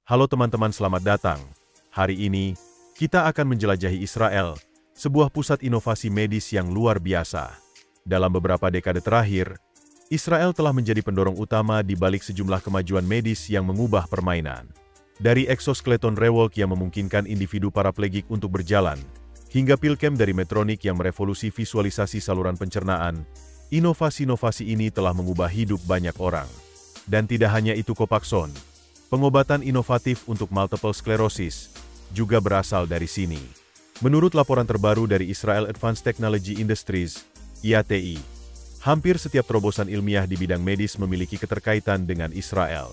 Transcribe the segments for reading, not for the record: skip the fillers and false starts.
Halo teman-teman, selamat datang. Hari ini, kita akan menjelajahi Israel, sebuah pusat inovasi medis yang luar biasa. Dalam beberapa dekade terakhir, Israel telah menjadi pendorong utama di balik sejumlah kemajuan medis yang mengubah permainan. Dari exoskeleton rewalk yang memungkinkan individu paraplegik untuk berjalan, hingga PillCam dari Medtronic yang merevolusi visualisasi saluran pencernaan, inovasi-inovasi ini telah mengubah hidup banyak orang. Dan tidak hanya itu, Copaxone, pengobatan inovatif untuk multiple sclerosis, juga berasal dari sini. Menurut laporan terbaru dari Israel Advanced Technology Industries, IATI, hampir setiap terobosan ilmiah di bidang medis memiliki keterkaitan dengan Israel.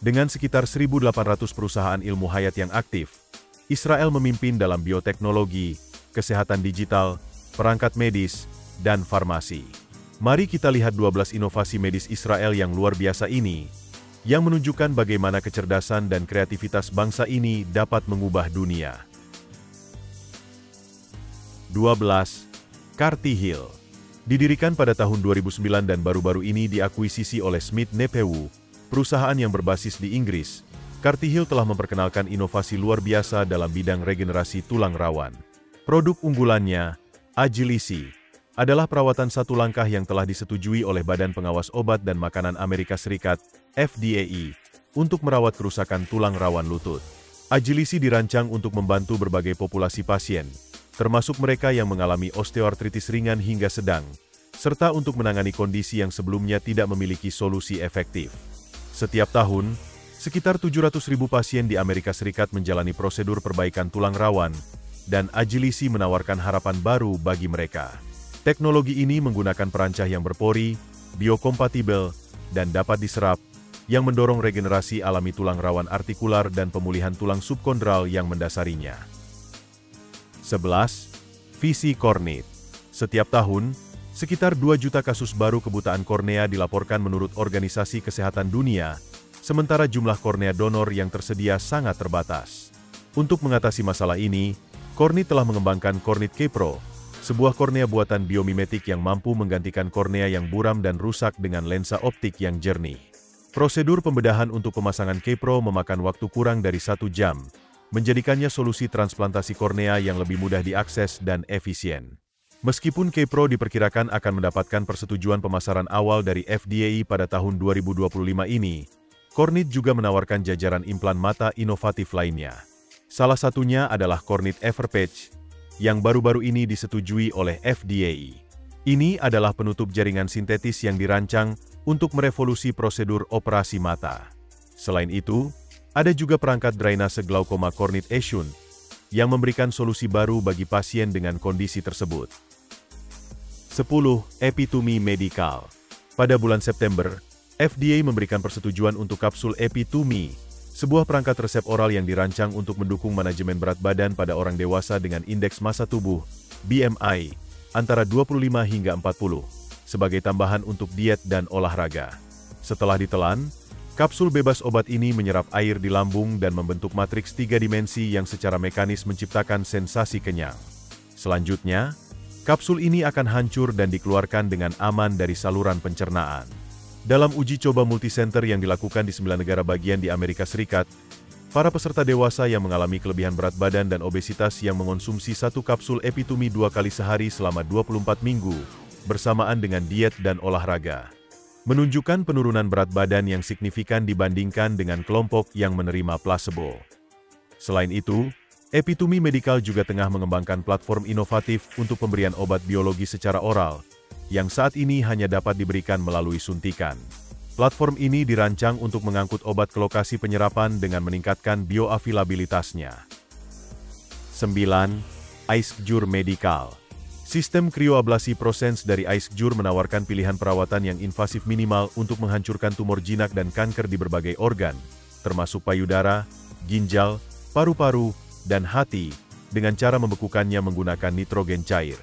Dengan sekitar 1.800 perusahaan ilmu hayat yang aktif, Israel memimpin dalam bioteknologi, kesehatan digital, perangkat medis, dan farmasi. Mari kita lihat 12 inovasi medis Israel yang luar biasa ini, yang menunjukkan bagaimana kecerdasan dan kreativitas bangsa ini dapat mengubah dunia. 12. CartiHeal. Didirikan pada tahun 2009 dan baru-baru ini diakuisisi oleh Smith Nephew, perusahaan yang berbasis di Inggris. CartiHeal telah memperkenalkan inovasi luar biasa dalam bidang regenerasi tulang rawan. Produk unggulannya, Agili-C, adalah perawatan satu langkah yang telah disetujui oleh Badan Pengawas Obat dan Makanan Amerika Serikat, FDA, untuk merawat kerusakan tulang rawan lutut. Agili-C dirancang untuk membantu berbagai populasi pasien, termasuk mereka yang mengalami osteoartritis ringan hingga sedang, serta untuk menangani kondisi yang sebelumnya tidak memiliki solusi efektif. Setiap tahun, sekitar 700.000 pasien di Amerika Serikat menjalani prosedur perbaikan tulang rawan, dan Agili-C menawarkan harapan baru bagi mereka. Teknologi ini menggunakan perancah yang berpori, biokompatibel, dan dapat diserap, yang mendorong regenerasi alami tulang rawan artikular dan pemulihan tulang subkondral yang mendasarinya. 11. Visi kornit. Setiap tahun, sekitar 2 juta kasus baru kebutaan kornea dilaporkan menurut Organisasi Kesehatan Dunia, sementara jumlah kornea donor yang tersedia sangat terbatas. Untuk mengatasi masalah ini, Kornit telah mengembangkan Kornit K-Pro, sebuah kornea buatan biomimetik yang mampu menggantikan kornea yang buram dan rusak dengan lensa optik yang jernih. Prosedur pembedahan untuk pemasangan K-Pro memakan waktu kurang dari 1 jam, menjadikannya solusi transplantasi kornea yang lebih mudah diakses dan efisien. Meskipun K-Pro diperkirakan akan mendapatkan persetujuan pemasaran awal dari FDA pada tahun 2025 ini, Kornit juga menawarkan jajaran implan mata inovatif lainnya. Salah satunya adalah Kornit Everpatch, yang baru-baru ini disetujui oleh FDA. Ini adalah penutup jaringan sintetis yang dirancang untuk merevolusi prosedur operasi mata. Selain itu, ada juga perangkat drainase glaukoma Kornit Eschun, yang memberikan solusi baru bagi pasien dengan kondisi tersebut. 10. Epitumi Medical. Pada bulan September, FDA memberikan persetujuan untuk kapsul Epitumi, sebuah perangkat resep oral yang dirancang untuk mendukung manajemen berat badan pada orang dewasa dengan indeks massa tubuh, BMI, antara 25 hingga 40, sebagai tambahan untuk diet dan olahraga. Setelah ditelan, kapsul bebas obat ini menyerap air di lambung dan membentuk matriks 3 dimensi yang secara mekanis menciptakan sensasi kenyang. Selanjutnya, kapsul ini akan hancur dan dikeluarkan dengan aman dari saluran pencernaan. Dalam uji coba multisenter yang dilakukan di 9 negara bagian di Amerika Serikat, para peserta dewasa yang mengalami kelebihan berat badan dan obesitas yang mengonsumsi 1 kapsul Epitumi 2 kali sehari selama 24 minggu, bersamaan dengan diet dan olahraga, menunjukkan penurunan berat badan yang signifikan dibandingkan dengan kelompok yang menerima placebo. Selain itu, Epitumi Medical juga tengah mengembangkan platform inovatif untuk pemberian obat biologi secara oral, yang saat ini hanya dapat diberikan melalui suntikan. Platform ini dirancang untuk mengangkut obat ke lokasi penyerapan dengan meningkatkan bioavailabilitasnya. 9. IceCure Medical. Sistem krioablasi ProSense dari IceCure menawarkan pilihan perawatan yang invasif minimal untuk menghancurkan tumor jinak dan kanker di berbagai organ, termasuk payudara, ginjal, paru-paru, dan hati, dengan cara membekukannya menggunakan nitrogen cair.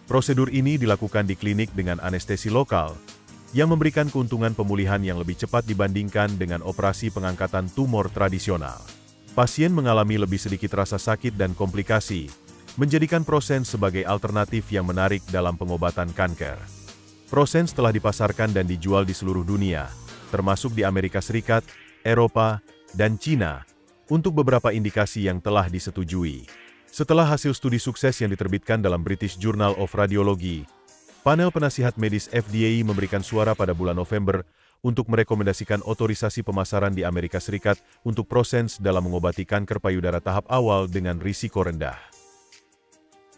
Prosedur ini dilakukan di klinik dengan anestesi lokal, yang memberikan keuntungan pemulihan yang lebih cepat dibandingkan dengan operasi pengangkatan tumor tradisional. Pasien mengalami lebih sedikit rasa sakit dan komplikasi, menjadikan ProSense sebagai alternatif yang menarik dalam pengobatan kanker. ProSense telah dipasarkan dan dijual di seluruh dunia, termasuk di Amerika Serikat, Eropa, dan Cina, untuk beberapa indikasi yang telah disetujui. Setelah hasil studi sukses yang diterbitkan dalam British Journal of Radiology, panel penasihat medis FDA memberikan suara pada bulan November untuk merekomendasikan otorisasi pemasaran di Amerika Serikat untuk ProSense dalam mengobati kanker payudara tahap awal dengan risiko rendah.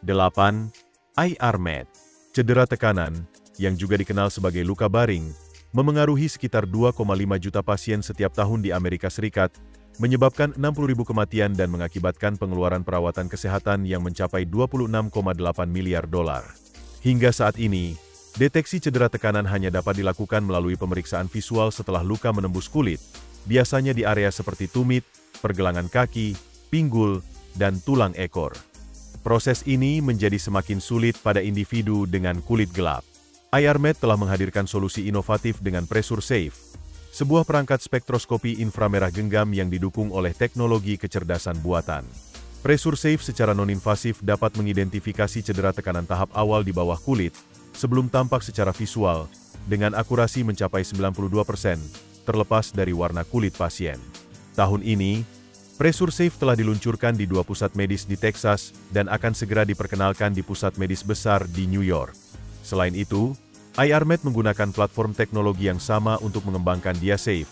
8. IR-Med. Cedera tekanan, yang juga dikenal sebagai luka baring, memengaruhi sekitar 2,5 juta pasien setiap tahun di Amerika Serikat, menyebabkan 60.000 kematian dan mengakibatkan pengeluaran perawatan kesehatan yang mencapai 26,8 miliar dolar. Hingga saat ini, deteksi cedera tekanan hanya dapat dilakukan melalui pemeriksaan visual setelah luka menembus kulit, biasanya di area seperti tumit, pergelangan kaki, pinggul, dan tulang ekor. Proses ini menjadi semakin sulit pada individu dengan kulit gelap. IR-Med telah menghadirkan solusi inovatif dengan Pressure Safe, sebuah perangkat spektroskopi inframerah genggam yang didukung oleh teknologi kecerdasan buatan. Pressure Safe secara non-invasif dapat mengidentifikasi cedera tekanan tahap awal di bawah kulit sebelum tampak secara visual dengan akurasi mencapai 92%, terlepas dari warna kulit pasien. Tahun ini, Pressure Safe telah diluncurkan di 2 pusat medis di Texas dan akan segera diperkenalkan di pusat medis besar di New York. Selain itu, IR-Med menggunakan platform teknologi yang sama untuk mengembangkan DiaSafe,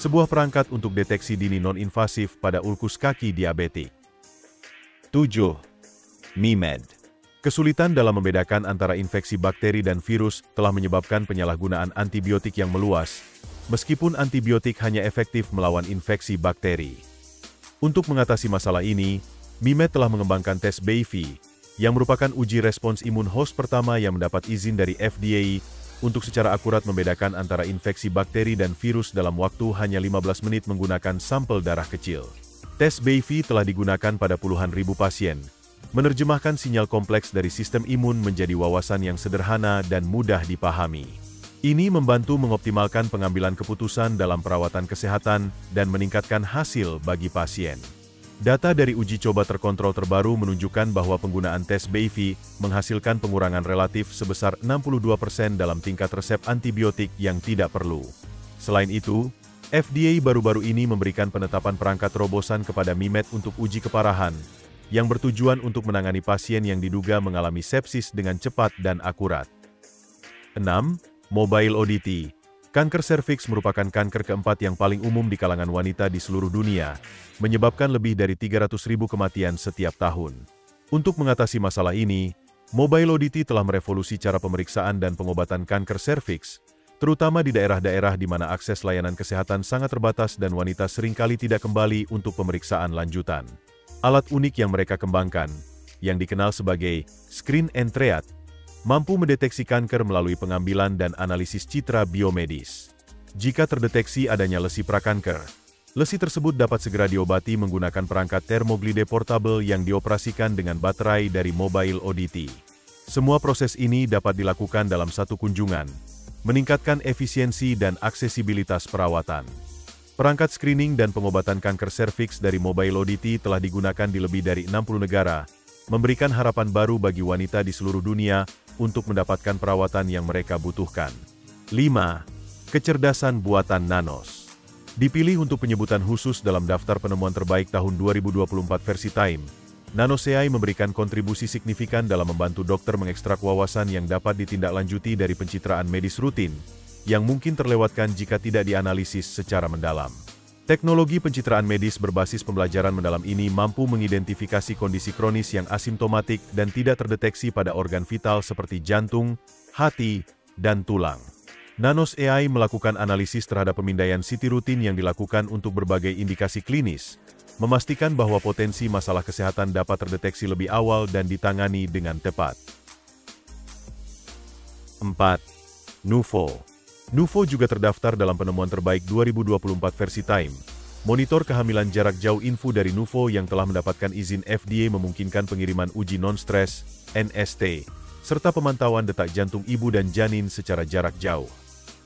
sebuah perangkat untuk deteksi dini non-invasif pada ulkus kaki diabetik. 7. MiMed. Kesulitan dalam membedakan antara infeksi bakteri dan virus telah menyebabkan penyalahgunaan antibiotik yang meluas, meskipun antibiotik hanya efektif melawan infeksi bakteri. Untuk mengatasi masalah ini, MiMed telah mengembangkan tes BIV, yang merupakan uji respons imun host pertama yang mendapat izin dari FDA untuk secara akurat membedakan antara infeksi bakteri dan virus dalam waktu hanya 15 menit menggunakan sampel darah kecil. Tes BIV telah digunakan pada puluhan ribu pasien, menerjemahkan sinyal kompleks dari sistem imun menjadi wawasan yang sederhana dan mudah dipahami. Ini membantu mengoptimalkan pengambilan keputusan dalam perawatan kesehatan dan meningkatkan hasil bagi pasien. Data dari uji coba terkontrol terbaru menunjukkan bahwa penggunaan tes BIV menghasilkan pengurangan relatif sebesar 62% dalam tingkat resep antibiotik yang tidak perlu. Selain itu, FDA baru-baru ini memberikan penetapan perangkat terobosan kepada MiMed untuk uji keparahan, yang bertujuan untuk menangani pasien yang diduga mengalami sepsis dengan cepat dan akurat. 6. Mobile ODT. Kanker serviks merupakan kanker keempat yang paling umum di kalangan wanita di seluruh dunia, menyebabkan lebih dari 300.000 kematian setiap tahun. Untuk mengatasi masalah ini, Mobile ODT telah merevolusi cara pemeriksaan dan pengobatan kanker serviks, terutama di daerah-daerah di mana akses layanan kesehatan sangat terbatas dan wanita seringkali tidak kembali untuk pemeriksaan lanjutan. Alat unik yang mereka kembangkan, yang dikenal sebagai Screen and Treat, mampu mendeteksi kanker melalui pengambilan dan analisis citra biomedis. Jika terdeteksi adanya lesi prakanker, lesi tersebut dapat segera diobati menggunakan perangkat termoglide portable yang dioperasikan dengan baterai dari Mobile ODT. Semua proses ini dapat dilakukan dalam satu kunjungan, meningkatkan efisiensi dan aksesibilitas perawatan. Perangkat screening dan pengobatan kanker serviks dari Mobile ODT telah digunakan di lebih dari 60 negara, memberikan harapan baru bagi wanita di seluruh dunia untuk mendapatkan perawatan yang mereka butuhkan. 5. Kecerdasan buatan Nanos. Dipilih untuk penyebutan khusus dalam daftar penemuan terbaik tahun 2024 versi Time, Nanos AI memberikan kontribusi signifikan dalam membantu dokter mengekstrak wawasan yang dapat ditindaklanjuti dari pencitraan medis rutin, yang mungkin terlewatkan jika tidak dianalisis secara mendalam. Teknologi pencitraan medis berbasis pembelajaran mendalam ini mampu mengidentifikasi kondisi kronis yang asimptomatik dan tidak terdeteksi pada organ vital seperti jantung, hati, dan tulang. Nanos AI melakukan analisis terhadap pemindaian CT rutin yang dilakukan untuk berbagai indikasi klinis, memastikan bahwa potensi masalah kesehatan dapat terdeteksi lebih awal dan ditangani dengan tepat. 4. Nuvo. Nuvo juga terdaftar dalam penemuan terbaik 2024 versi Time. Monitor kehamilan jarak jauh info dari Nuvo yang telah mendapatkan izin FDA memungkinkan pengiriman uji non-stres, NST, serta pemantauan detak jantung ibu dan janin secara jarak jauh.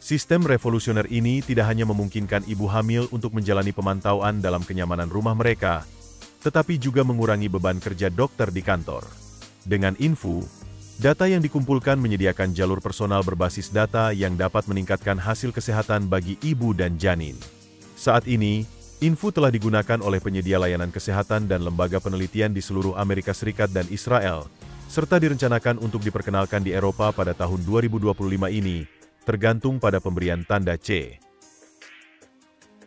Sistem revolusioner ini tidak hanya memungkinkan ibu hamil untuk menjalani pemantauan dalam kenyamanan rumah mereka, tetapi juga mengurangi beban kerja dokter di kantor. Dengan info, data yang dikumpulkan menyediakan jalur personal berbasis data yang dapat meningkatkan hasil kesehatan bagi ibu dan janin. Saat ini, Info telah digunakan oleh penyedia layanan kesehatan dan lembaga penelitian di seluruh Amerika Serikat dan Israel, serta direncanakan untuk diperkenalkan di Eropa pada tahun 2025 ini, tergantung pada pemberian tanda C.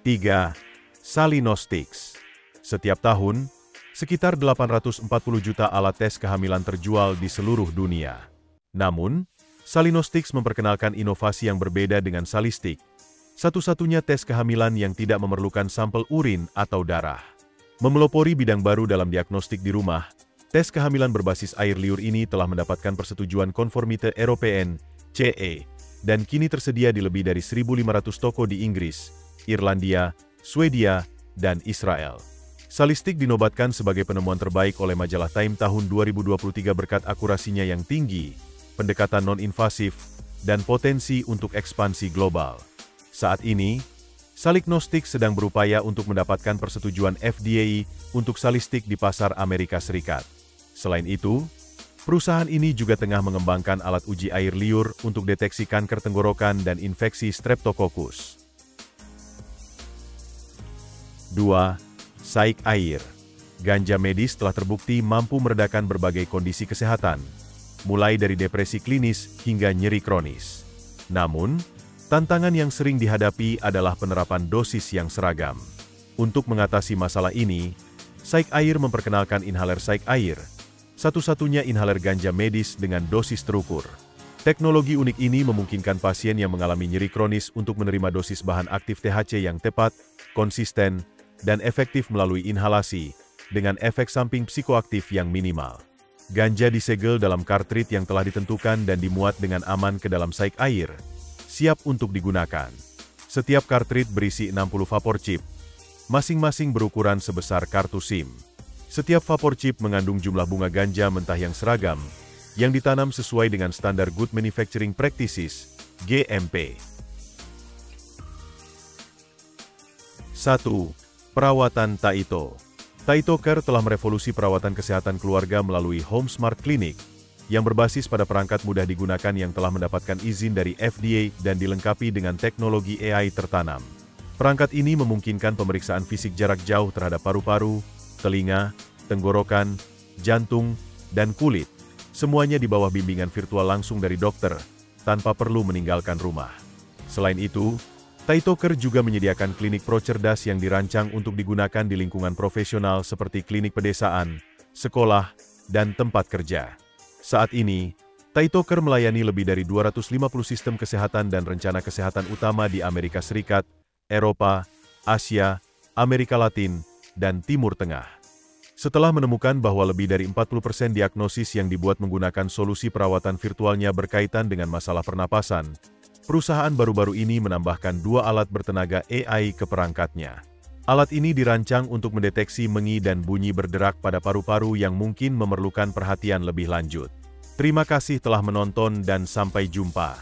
3. Salinostics. Setiap tahun, sekitar 840 juta alat tes kehamilan terjual di seluruh dunia. Namun, Salinostics memperkenalkan inovasi yang berbeda dengan Salistik, satu-satunya tes kehamilan yang tidak memerlukan sampel urin atau darah. Memelopori bidang baru dalam diagnostik di rumah, tes kehamilan berbasis air liur ini telah mendapatkan persetujuan Conformité Européenne (CE) dan kini tersedia di lebih dari 1.500 toko di Inggris, Irlandia, Swedia, dan Israel. Salistik dinobatkan sebagai penemuan terbaik oleh majalah Time tahun 2023 berkat akurasinya yang tinggi, pendekatan non-invasif, dan potensi untuk ekspansi global. Saat ini, Salinostics sedang berupaya untuk mendapatkan persetujuan FDA untuk Salistik di pasar Amerika Serikat. Selain itu, perusahaan ini juga tengah mengembangkan alat uji air liur untuk deteksi kanker tenggorokan dan infeksi Streptococcus. 2. Saik air. Ganja medis telah terbukti mampu meredakan berbagai kondisi kesehatan, mulai dari depresi klinis hingga nyeri kronis. Namun, tantangan yang sering dihadapi adalah penerapan dosis yang seragam. Untuk mengatasi masalah ini, Saik Air memperkenalkan inhaler Saik Air, satu-satunya inhaler ganja medis dengan dosis terukur. Teknologi unik ini memungkinkan pasien yang mengalami nyeri kronis untuk menerima dosis bahan aktif THC yang tepat, konsisten, dan efektif melalui inhalasi, dengan efek samping psikoaktif yang minimal. Ganja disegel dalam kartrid yang telah ditentukan dan dimuat dengan aman ke dalam Saik Air, siap untuk digunakan. Setiap kartrid berisi 60 vapor chip, masing-masing berukuran sebesar kartu SIM. Setiap vapor chip mengandung jumlah bunga ganja mentah yang seragam, yang ditanam sesuai dengan standar Good Manufacturing Practices, GMP. 1. Perawatan Taito. Taito Care telah merevolusi perawatan kesehatan keluarga melalui Home Smart Clinic, yang berbasis pada perangkat mudah digunakan yang telah mendapatkan izin dari FDA dan dilengkapi dengan teknologi AI tertanam. Perangkat ini memungkinkan pemeriksaan fisik jarak jauh terhadap paru-paru, telinga, tenggorokan, jantung, dan kulit, semuanya di bawah bimbingan virtual langsung dari dokter, tanpa perlu meninggalkan rumah. Selain itu, Taito Care juga menyediakan klinik pro cerdas yang dirancang untuk digunakan di lingkungan profesional seperti klinik pedesaan, sekolah, dan tempat kerja. Saat ini, Taito Care melayani lebih dari 250 sistem kesehatan dan rencana kesehatan utama di Amerika Serikat, Eropa, Asia, Amerika Latin, dan Timur Tengah. Setelah menemukan bahwa lebih dari 40% diagnosis yang dibuat menggunakan solusi perawatan virtualnya berkaitan dengan masalah pernapasan, perusahaan baru-baru ini menambahkan 2 alat bertenaga AI ke perangkatnya. Alat ini dirancang untuk mendeteksi mengi dan bunyi berderak pada paru-paru yang mungkin memerlukan perhatian lebih lanjut. Terima kasih telah menonton dan sampai jumpa.